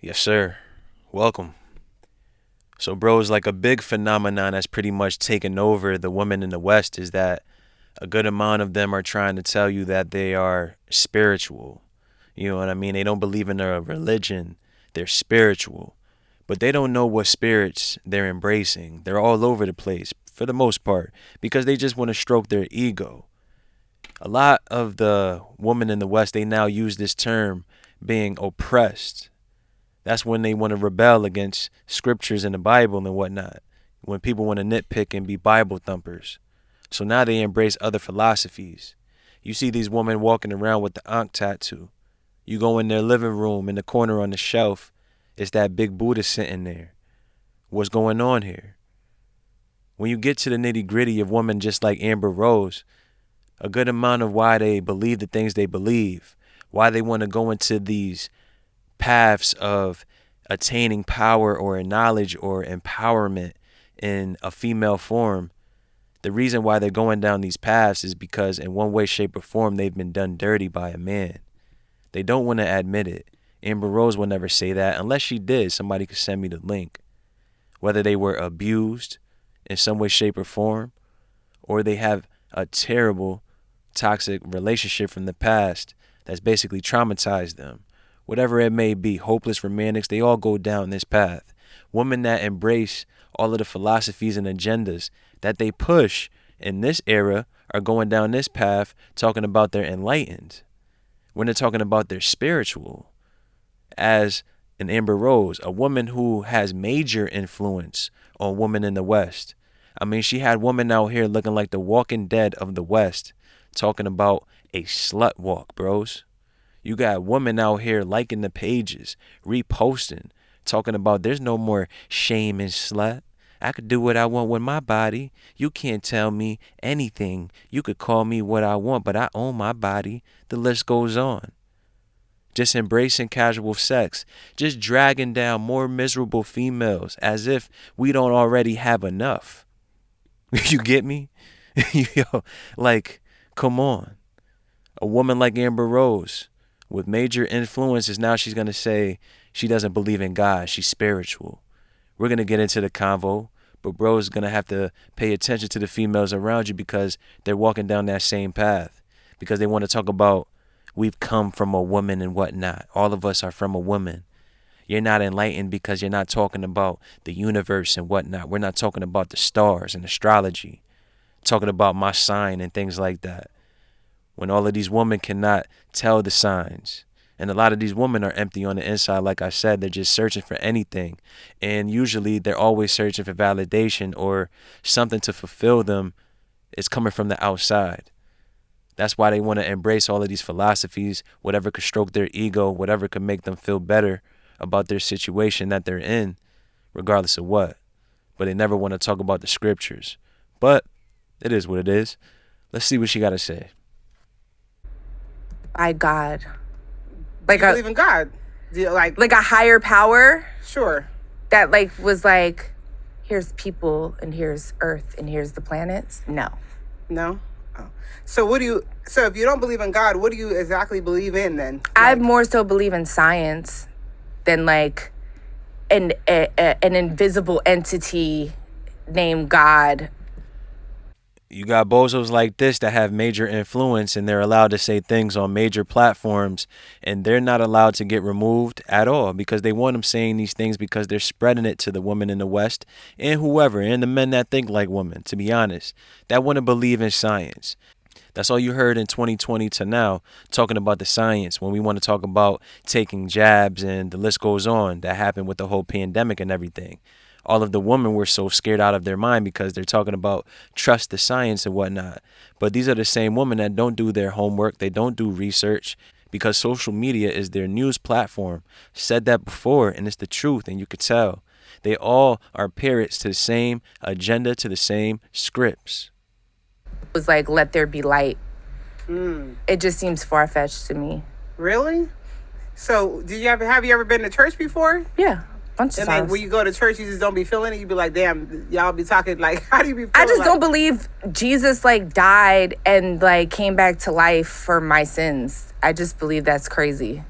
Yes, sir. Welcome. So, bros, like a big phenomenon that's pretty much taken over the women in the West is that a good amount of them are trying to tell you that they are spiritual. You know what I mean? They don't believe in a religion, they're spiritual. But they don't know what spirits they're embracing. They're all over the place for the most part because they just want to stroke their ego. A lot of the women in the West, they now use this term being oppressed. That's when they want to rebel against scriptures in the Bible and whatnot. When people want to nitpick and be Bible thumpers. So now they embrace other philosophies. You see these women walking around with the Ankh tattoo. You go in their living room, in the corner on the shelf, it's that big Buddha sitting there. What's going on here? When you get to the nitty gritty of women just like Amber Rose, a good amount of why they believe the things they believe, why they want to go into these paths of attaining power or knowledge or empowerment in a female form, the reason why they're going down these paths is because in one way, shape, or form, they've been done dirty by a man. They don't want to admit it. Amber Rose will never say that. Unless she did, somebody could send me the link. Whether they were abused in some way, shape, or form, or they have a terrible, toxic relationship from the past that's basically traumatized them. Whatever it may be, hopeless romantics, they all go down this path. Women that embrace all of the philosophies and agendas that they push in this era are going down this path talking about they're enlightened. When they're talking about their spiritual, as an Amber Rose, a woman who has major influence on women in the West. I mean, she had women out here looking like the Walking Dead of the West, talking about a slut walk, bros. You got women out here liking the pages, reposting, talking about there's no more shame in slut. I could do what I want with my body. You can't tell me anything. You could call me what I want, but I own my body. The list goes on. Just embracing casual sex, just dragging down more miserable females as if we don't already have enough. You get me? Yo, like, come on. A woman like Amber Rose with major influences, now she's going to say she doesn't believe in God. She's spiritual. We're going to get into the convo, but bro's going to have to pay attention to the females around you because they're walking down that same path, because they want to talk about we've come from a woman and whatnot. All of us are from a woman. You're not enlightened because you're not talking about the universe and whatnot. We're not talking about the stars and astrology, talking about my sign and things like that. When all of these women cannot tell the signs. And a lot of these women are empty on the inside. Like I said, they're just searching for anything. And usually they're always searching for validation or something to fulfill them is coming from the outside. That's why they want to embrace all of these philosophies, whatever could stroke their ego, whatever could make them feel better about their situation that they're in, regardless of what. But they never want to talk about the scriptures. But it is what it is. Let's see what she got to say. By God. You believe in God? Do you, like a higher power sure. that was like, here's people and here's Earth and here's the planets? No. No? Oh. So if you don't believe in God, what do you exactly believe in then? I more so believe in science than like an invisible entity named God. You got bozos like this that have major influence and they're allowed to say things on major platforms and they're not allowed to get removed at all because they want them saying these things because they're spreading it to the women in the West and whoever, and the men that think like women, to be honest, that want to believe in science. That's all you heard in 2020 to now, talking about the science when we want to talk about taking jabs and the list goes on. That happened with the whole pandemic and everything. All of the women were so scared out of their mind because they're talking about trust the science and whatnot. But these are the same women that don't do their homework. They don't do research because social media is their news platform. Said that before, and it's the truth, and you could tell. They all are parrots to the same agenda, to the same scripts. It was like, let there be light. It just seems far-fetched to me. Really? So have you ever been to church before? Yeah. Bunch of And times. then when you go to church, you just don't be feeling it. You be like, damn, y'all be talking like, how do you be feeling? I just don't believe Jesus died and came back to life for my sins. I just believe that's crazy.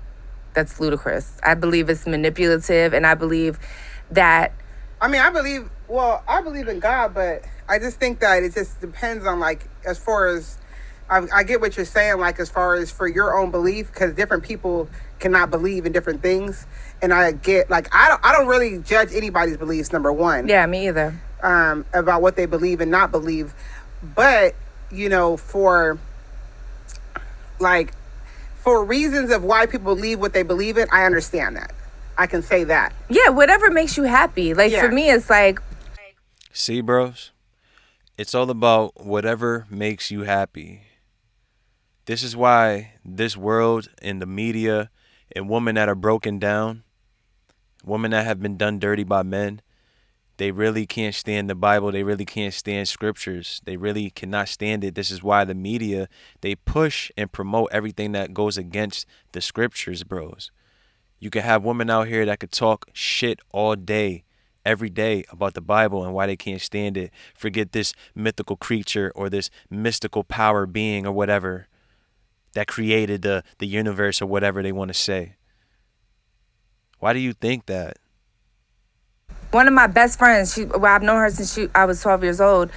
that's ludicrous. I believe it's manipulative, and I believe that I mean, I believe in God, but I just think that it just depends on, like, as far as, I get what you're saying, like, as far as for your own belief, because different people cannot believe in different things. And I get, like, I don't really judge anybody's beliefs, number one, yeah, me either. about what they believe and not believe. But, for, like, for reasons of why people believe what they believe in, I understand that. I can say that. Yeah, whatever makes you happy. Like, Yeah. for me, it's like, See, bros, it's all about whatever makes you happy. This is why this world and the media and women that are broken down, women that have been done dirty by men, they really can't stand the Bible. They really can't stand scriptures. They really cannot stand it. This is why the media, they push and promote everything that goes against the scriptures, bros. You can have women out here that could talk shit all day, every day about the Bible and why they can't stand it. Forget this mythical creature or this mystical power being or whatever that created the universe or whatever they want to say. Why do you think that? one of my best friends, I've known her since I was 12 years old.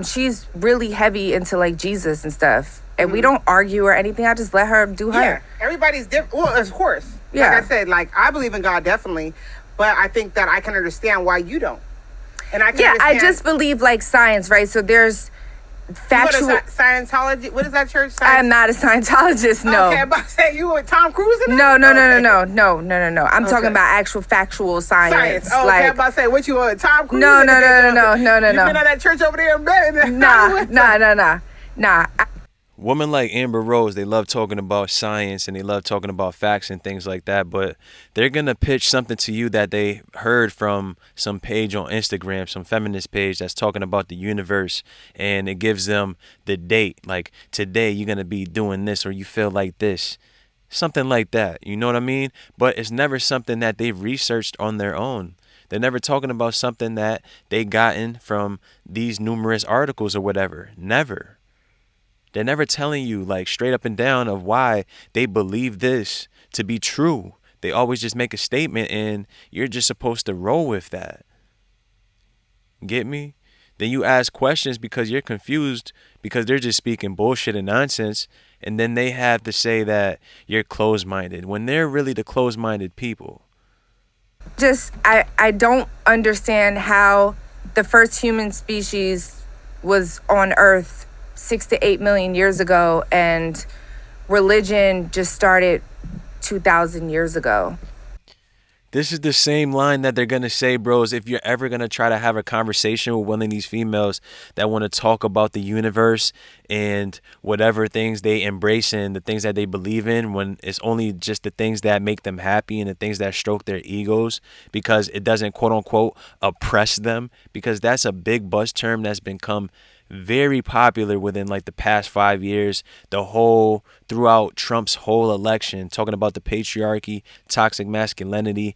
She's really heavy into like Jesus and stuff. And we don't argue or anything. I just let her do her. Yeah, everybody's different. Well, of course. Yeah. Like I said, like, I believe in God, definitely. But I think that I can understand why you don't. And I can Yeah, I understand. just believe like science, right? So there's You go to factual. Scientology. What is that church? I'm not a Scientologist, no. Okay, but say you with Tom Cruise in it? No. Okay. I'm talking Okay. about actual factual science. Science. Oh, okay, I'm Like, about to say, what you with Tom Cruise? No. You been No. at that church over there in bed? Nah. Women like Amber Rose, they love talking about science and they love talking about facts and things like that, but they're going to pitch something to you that they heard from some page on Instagram, some feminist page that's talking about the universe, and it gives them the date. Like, today you're going to be doing this or you feel like this. Something like that. You know what I mean? But it's never something that they've researched on their own. They're never talking about something that they gotten from these numerous articles or whatever. Never. They're never telling you like straight up and down of why they believe this to be true. They always just make a statement and you're just supposed to roll with that. Get me? Then you ask questions because you're confused because they're just speaking bullshit and nonsense. And then they have to say that you're closed-minded when they're really the closed-minded people. I don't understand how the first human species was on Earth 6 to 8 million years ago and religion just started 2,000 years ago. This is the same line that they're going to say, bros, if you're ever going to try to have a conversation with one of these females that want to talk about the universe and whatever things they embrace and the things that they believe in, when it's only just the things that make them happy and the things that stroke their egos because it doesn't, quote unquote, oppress them, because that's a big buzz term that's become very popular within like the past 5 years, throughout Trump's whole election, talking about the patriarchy, toxic masculinity,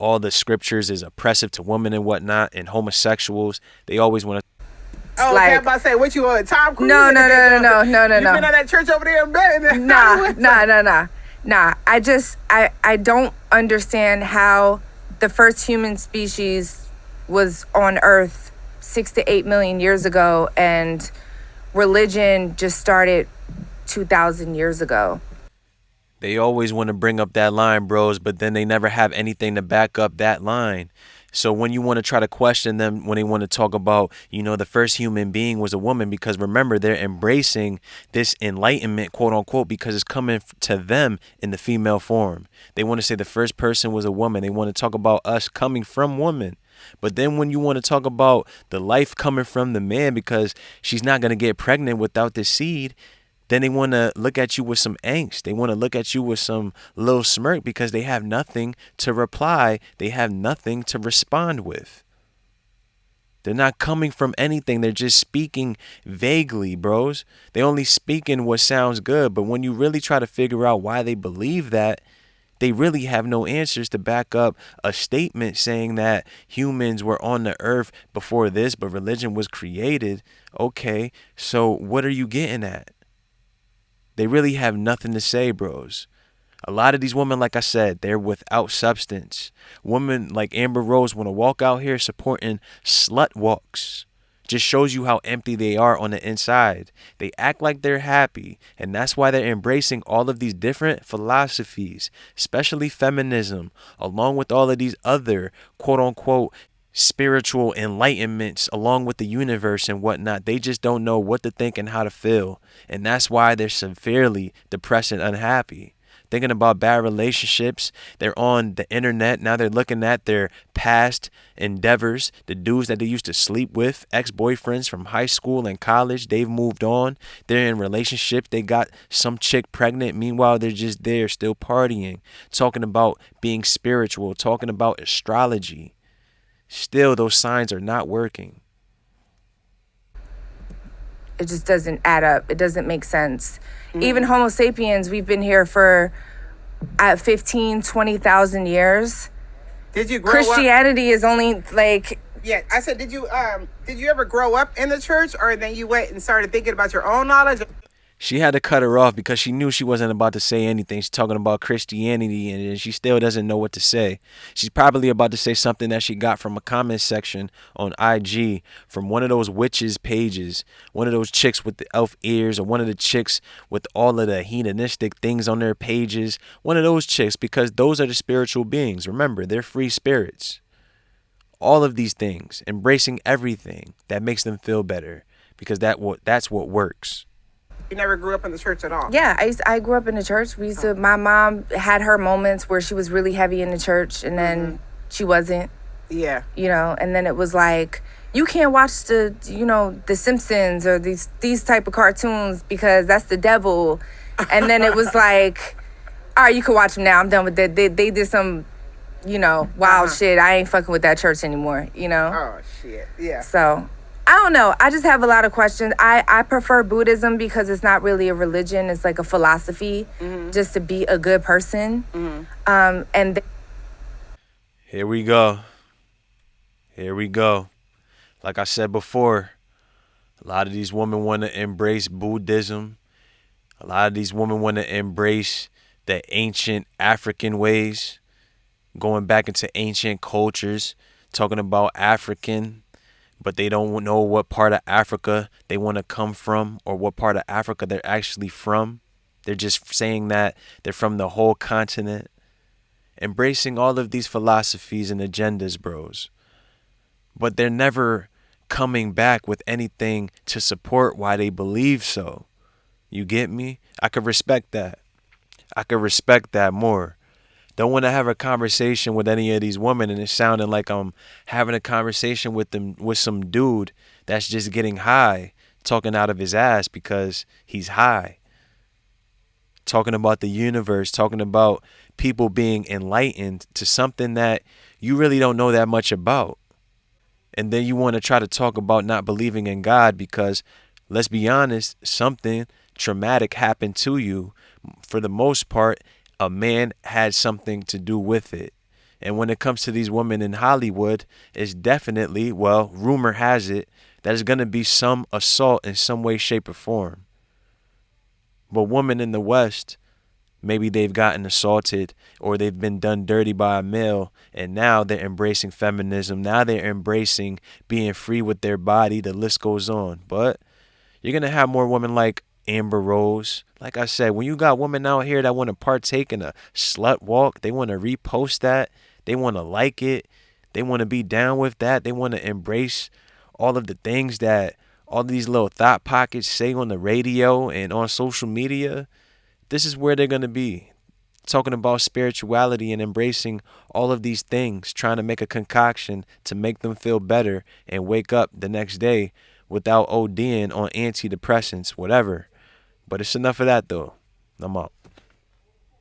all the scriptures is oppressive to women and whatnot, and homosexuals. They always want to. Oh, okay, Like- I'm about to say, what you with Tom Cruise? No. You been at that church over there in bed? Nah. I don't understand how the first human species was on Earth 6 to 8 million years ago and religion just started 2,000 years ago. They always want to bring up that line, bros, but then they never have anything to back up that line. So when you want to try to question them, when they want to talk about, the first human being was a woman, because remember, they're embracing this enlightenment, quote unquote, because it's coming to them in the female form. They want to say the first person was a woman. They want to talk about us coming from woman. But then when you want to talk about the life coming from the man, because she's not going to get pregnant without the seed, then they want to look at you with some angst. They want to look at you with some little smirk because they have nothing to reply. They have nothing to respond with. They're not coming from anything. They're just speaking vaguely, bros. They only speaking what sounds good. But when you really try to figure out why they believe that, they really have no answers to back up a statement saying that humans were on the earth before this, but religion was created. Okay, so what are you getting at? They really have nothing to say, bros. A lot of these women, like I said, they're without substance. Women like Amber Rose want to walk out here supporting slut walks. Just shows you how empty they are on the inside. They act like they're happy, and that's why they're embracing all of these different philosophies, especially feminism, along with all of these other quote unquote spiritual enlightenments along with the universe and whatnot. They just don't know what to think and how to feel. And that's why they're severely depressed and unhappy. Thinking about bad relationships. They're on the internet. Now they're looking at their past endeavors, the dudes that they used to sleep with, ex-boyfriends from high school and college. They've moved on. They're in relationships. They got some chick pregnant. Meanwhile, they're just there still partying, talking about being spiritual, talking about astrology. Still, those signs are not working. It just doesn't add up. It doesn't make sense. Even Homo sapiens, we've been here for 15, 20,000 years. Did you grow up? Christianity is only like, Yeah, I said, did you ever grow up in the church, or then you went and started thinking about your own knowledge? She had to cut her off because she knew she wasn't about to say anything. She's talking about Christianity and she still doesn't know what to say. She's probably about to say something that she got from a comment section on IG from one of those witches pages, one of those chicks with the elf ears, or one of the chicks with all of the hedonistic things on their pages. One of those chicks, because those are the spiritual beings. Remember, they're free spirits. All of these things, embracing everything that makes them feel better, because that's what works. You never grew up in the church at all? yeah, I grew up in the church. My mom had her moments where she was really heavy in the church and then she wasn't, Yeah. and then it was like, you can't watch the Simpsons or these type of cartoons because that's the devil. And then it was like, all right, you can watch them now. I'm done with that. They did some, wild shit. I ain't fucking with that church anymore, Oh, shit. Yeah. So, I don't know. I just have a lot of questions. I prefer Buddhism because it's not really a religion. It's like a philosophy just to be a good person. Here we go. Here we go. Like I said before, a lot of these women want to embrace Buddhism. A lot of these women want to embrace the ancient African ways, going back into ancient cultures, talking about African, but they don't know what part of Africa they want to come from or what part of Africa they're actually from. They're just saying that they're from the whole continent. Embracing all of these philosophies and agendas, bros. But they're never coming back with anything to support why they believe so. You get me? I could respect that. I could respect that more. Don't want to have a conversation with any of these women and it's sounding like I'm having a conversation with them with some dude that's just getting high, talking out of his ass because he's high. Talking about the universe, talking about people being enlightened to something that you really don't know that much about. And then you want to try to talk about not believing in God because, let's be honest, something traumatic happened to you. For the most part, a man had something to do with it. And when it comes to these women in Hollywood, it's definitely, well, rumor has it, that there's going to be some assault in some way, shape, or form. But women in the West, maybe they've gotten assaulted or they've been done dirty by a male, and now they're embracing feminism. Now they're embracing being free with their body. The list goes on. But you're going to have more women like Amber Rose. Like I said, when you got women out here that want to partake in a slut walk, they want to repost that. They want to like it. They want to be down with that. They want to embrace all of the things that all these little thought pockets say on the radio and on social media. This is where they're going to be. Talking about spirituality and embracing all of these things, trying to make a concoction to make them feel better and wake up the next day without ODing on antidepressants, whatever. But it's enough of that, though. I'm out.